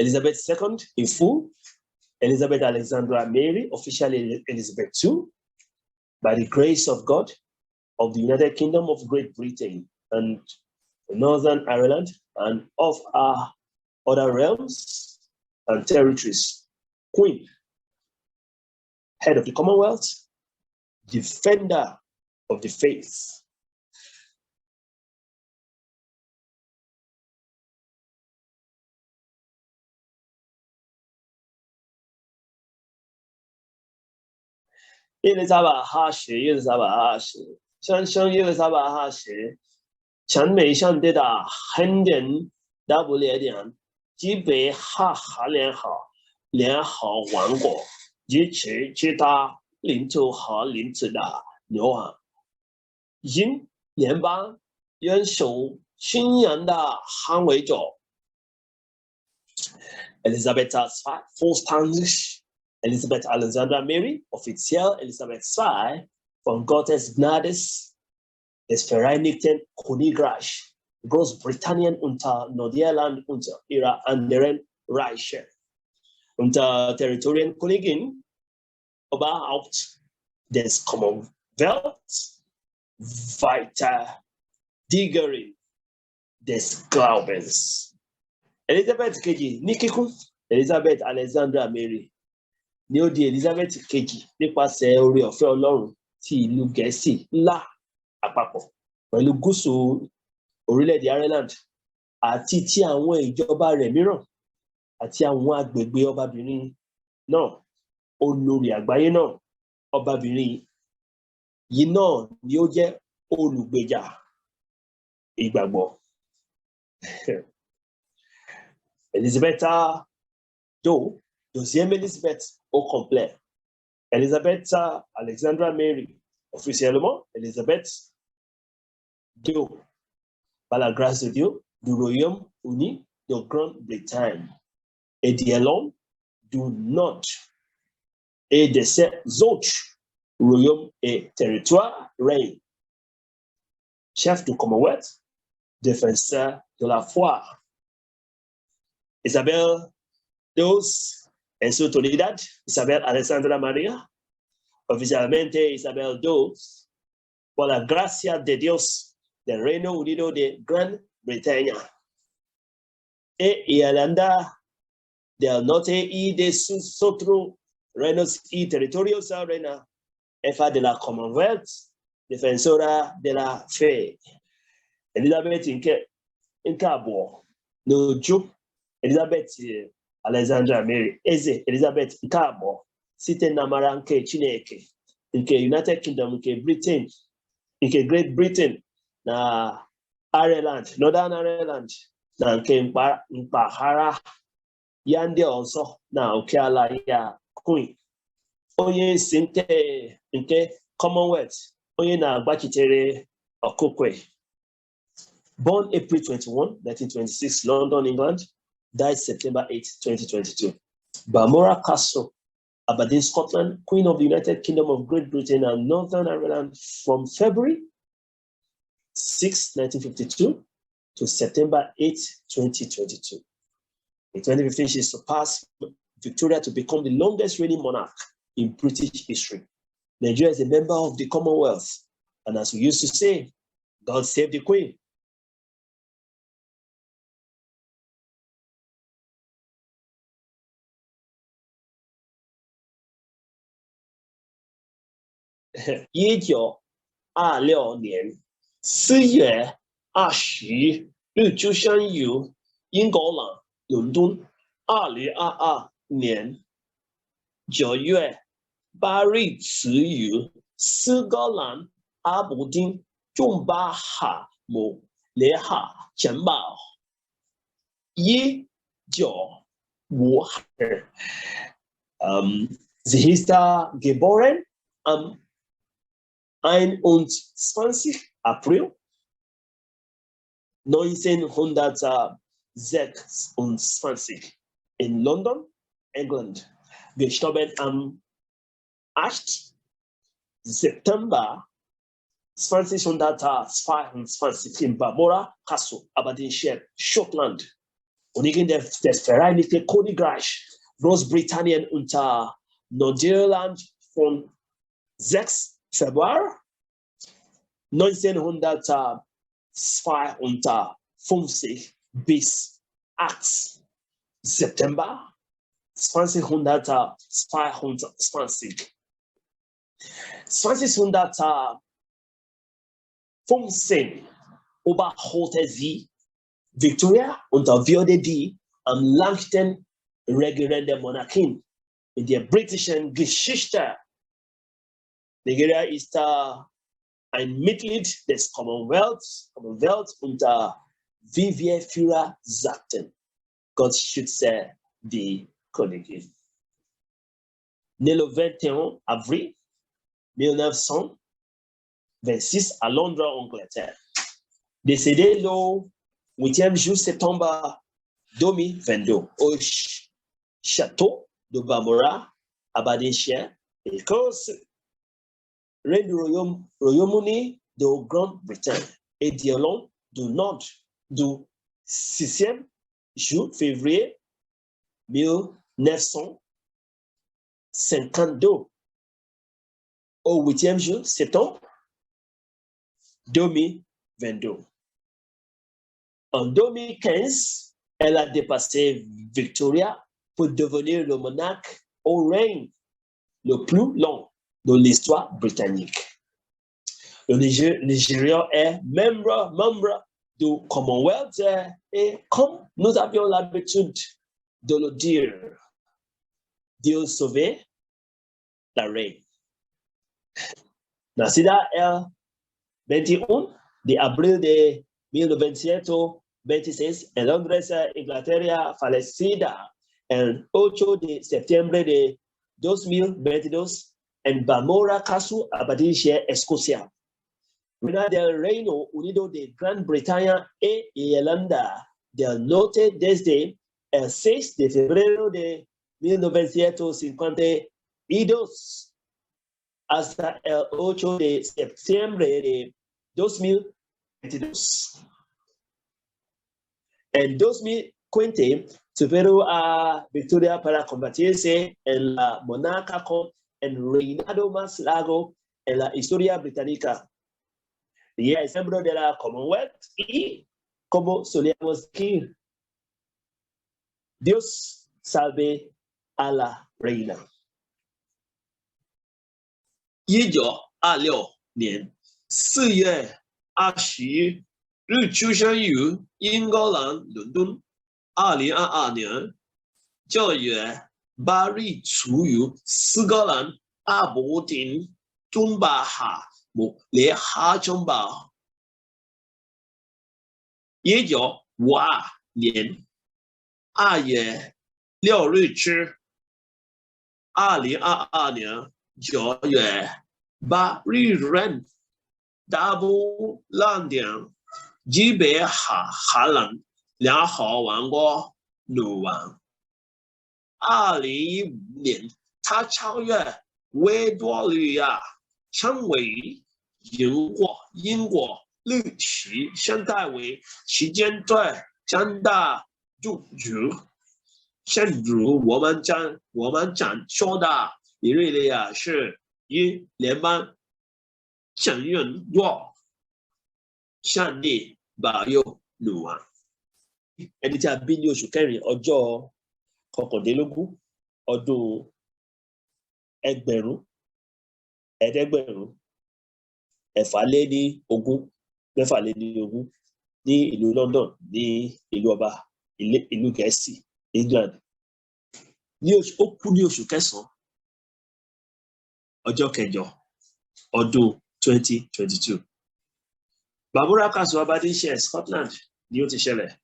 Elizabeth II in full, Elizabeth Alexandra Mary, officially Elizabeth II, by the grace of God, of the United Kingdom of Great Britain and Northern Ireland, and of our other realms and territories. Queen, head of the Commonwealth, defender of the faith. Elizabeth Hashi, Elizabeth Hashi, Shan Elizabeth Hashi, Chan Mei Shan did a Henden double Edian, Jibe Ha Halian Ha, Lian Ha Wango, Jichi Chita, Lintu Ha Lintida, Noah. Yin Lian Ban, Yuan Shou, Xin Yan da Han Wei Zhou. Elizabeth's full Spanish. Elizabeth Alexandra Mary, offiziell Elizabeth II, von Gottes Gnades des Vereinigten Königreichs, Großbritannien unter Nordirland unter ihrer anderen Reiche, unter Territorienkönigin, Oberhaupt des Commonwealth, Verteidigerin des Glaubens. Elizabeth Keji Nikikun, Elizabeth Alexandra Mary. Ní ó di Elizabeth kejì nípasẹ̀ oore ọ̀fẹ́ Ọlọ́run ti ìlú Gẹ̀ẹ́sì ńlá àpapọ̀ pẹ̀lú gúúsù orílẹ̀-èdè Ireland àti ti àwọn ìjọba rẹ̀ mìíràn àti àwọn agbègbè ọbabìnrin náà. Olórí àgbáyé náà, ọbabìnrin yìí náà ni ó jẹ́ olùgbèjà ìgbàgbọ́. Elizabeth Deuxième Elizabeth au complet. Elizabeth Alexandra Mary, officiellement Elizabeth II, par la grâce de Dieu, du Royaume-Uni de Grande-Bretagne et d'Irlande du Nord et de ses autres royaumes et territoires règne. Chef du Commonwealth, défenseur de la foi. Isabel II, en su autoridad, Isabel Alexandra María, oficialmente Isabel II, por la gracia de Dios del Reino Unido de Gran Bretaña e Irlanda del Norte y de sus otros reinos y territorios, reina jefa de la Commonwealth, defensora de la fe. Elizabeth Nkabo, Noju, Elizabeth Alexandra Mary, Eze, Elizabeth Nkabo, site namara nke Chineke, nke United Kingdom, nke Britain, nke Great Britain, na Ireland, Northern Ireland, na nke mpaghara ya ndị ọzọ na oke ala ya Queen. Onye isi nke Commonwealth, onye na-agbachitere okokwe. Born April 21, 1926, London, England. Died September 8, 2022. Balmoral Castle, Aberdeen, Scotland, Queen of the United Kingdom of Great Britain and Northern Ireland from February 6, 1952 to September 8, 2022. In 2015, she surpassed Victoria to become the longest reigning monarch in British history. Nigeria is a member of the Commonwealth, and as we used to say, God save the Queen.1926月20日就将由英格兰伦敦2022年9月8日自由苏格兰阿伯丁中巴哈姆雷哈城堡Sie ist da geboren am 21. April 1926 in London, England. Gestorben am 8. September 2022 in Balmoral Castle, Aberdeenshire, Scotland. Onigin des Vereinigte Königreich, Großbritannien unter Nordirland von 6. Februar 1952 bis 8. September 2022. 2015 oberholte sie Victoria unter Würde die am langsten regierende Monarchin in der britischen Geschichte. Nigeria ist ein Mitglied des Commonwealth unter, wie wir früher sagten, Gott schütze die Königin. Né le 21 avril 1926 à Londres, Angleterre. Décédé le 8e jour septembre 2022 au château de Bamora, Aberdeenshire, Écosse, reine du Royaume-Uni de Grande-Bretagne et d'Irlande du Nord du 6e jour février 1952 au 8e jour septembre 2022. En 2015, elle a dépassé Victoria pour devenir le monarque au règne le plus long de l'histoire britannique. Le Nigeria est membre du Commonwealth et comme nous avions l'habitude de le dire, Dieu sauve la reine. Nacida el 21 de abril de 1926 en Londres, Inglaterra, fallecida el 8 de septiembre de 2022 en Balmoral Castle, Aberdeenshire, Escocia. Reina del Reino Unido de Gran Bretaña e Irlanda del Norte desde el 6 de febrero de 1952 hasta el 8 de septiembre de 2022. En 2020 superó a Victoria para convertirse en la monarca con el reinado más largo en la historia británica. Y es miembro de la Commonwealth y, como solíamos decir, Dios salve a la reina. 1926年4月20日出生于英格兰伦敦。2022年9月8日出于苏格兰阿伯丁敦巴哈姆列哈中堡。1952年2月6日至2022年9月8日人大不兰丁基北哈兰联合王国女王。2015年，他超越维多利亚，成为英国历史现代为期间最强大组织。正如我们讲说的，以瑞利亚是以联邦成员国上帝保佑女王。ẹni tí a bí ní oṣù kẹrin ọjọ́ kọkàndínlógún ọdún ẹ̀ẹ́dẹ́gbẹ̀rún mẹ́fàléníogún ní ìlú London ní ìlú ọba ìlú Gẹ̀ẹ́sì England. Ó kú ní oṣù kẹsàn-án ọjọ́ kẹjọ ọdún 2022. Balmoral Castle, Aberdeenshire, Scotland ni ó ti ṣẹlẹ̀.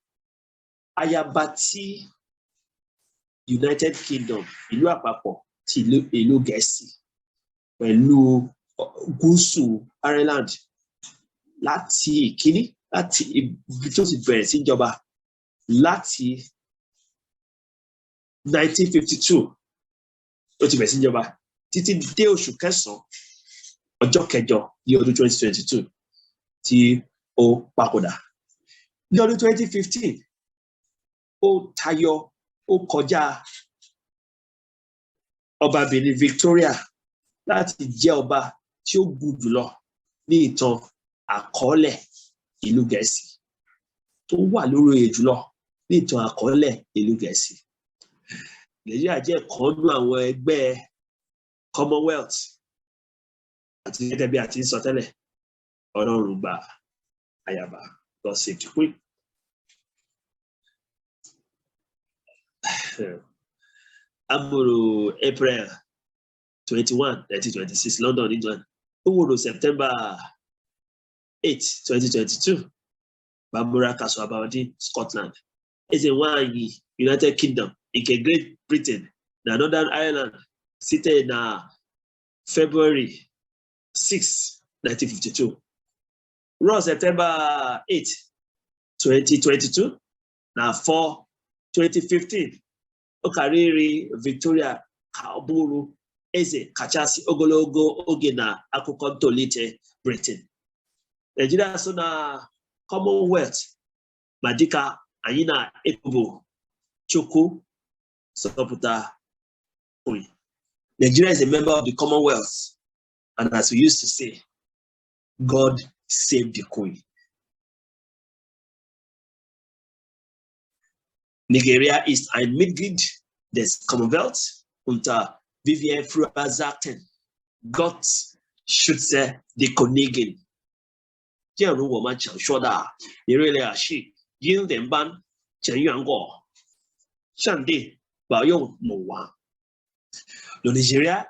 Ayaba tí United Kingdom, ìlú àpapọ̀ ti ìlú Gẹ̀ẹ́sì pẹ̀lú gúúsù Ireland láti ìkíní láti ibi tó ti bẹ̀rẹ̀ sí jọba láti 1952 ó ti bẹ̀rẹ̀ sí jọba títí dé oṣù kẹsàn-án ọjọ́ kẹjọ ní ọdún 2022 tí ó papòdà. Ní ọdún 2015 ó tayọ, ó kọjá ọbabìnrin Victoria láti jẹ́ ọba tí ó gùn jùlọ ní ìtàn àkọọ́lẹ̀ ìlú Gẹ̀ẹ́sì, tó wà lórí oyè jùlọ ní ìtàn àkọọ́lẹ̀ ìlú Gẹ̀ẹ́sì. Nàìjíríà jẹ́ ọ̀kan nínú àwọn ẹgbẹ́ Commonwealth, àti gẹ́gẹ́ bí a ti ń sọ tẹ́lẹ̀, Ọlọ́run gba ayaba, God save the Queen. Amoro April 21, 1926, London, England. Oworo September 8, 2022, Bambura Castle Aberdeen, Scotland. Ezenwanyi, United Kingdom, Ike Great Britain, Northern Ireland, seated February 6, 1952. Raw September 8, 2022, now 4, 2015. Okariri Victoria Kaoburu Eze Kachasi Ogologo oge na akụkọ ntolite Britain. Nigeria so na Commonwealth ma dịka anyị na-ekwubu Chukwu sọpụta Queen. Nigeria is a member of the Commonwealth, and as we used to say, God save the Queen. Nigeria ist ein Mitglied des Commonwealth unter Vivian früher sagten, Gott schütze die Königin. 这样如我们常说的，你瑞雷尔是英联邦成员国，上帝保佑母王。Nigeria,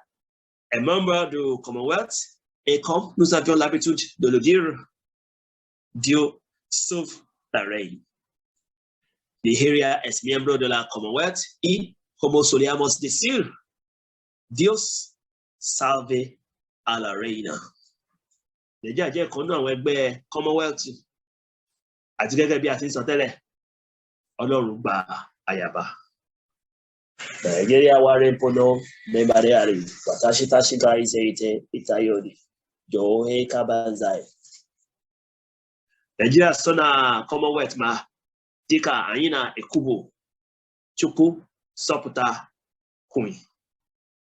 a member du Commonwealth, et comme nous avions l'habitude de le dire, Dieu sauve la reine. Nigeria es miembro de la Commonwealth y, como solíamos decir, Dios salve a la reina. Nigeria jẹ́ kan náà àwọn ẹgbẹ́ Commonwealth, àti gẹ́gẹ́ bí a ti ń sọ tẹ́lẹ̀, Ọlọ́run gba ayaba. Nigeria ware mpono membariari watashi tashi ga iseite itayori johe kabanzai. Nigeria so na Commonwealth ma dịka anyị na-ekwubu Chukwu sọpụta Queen.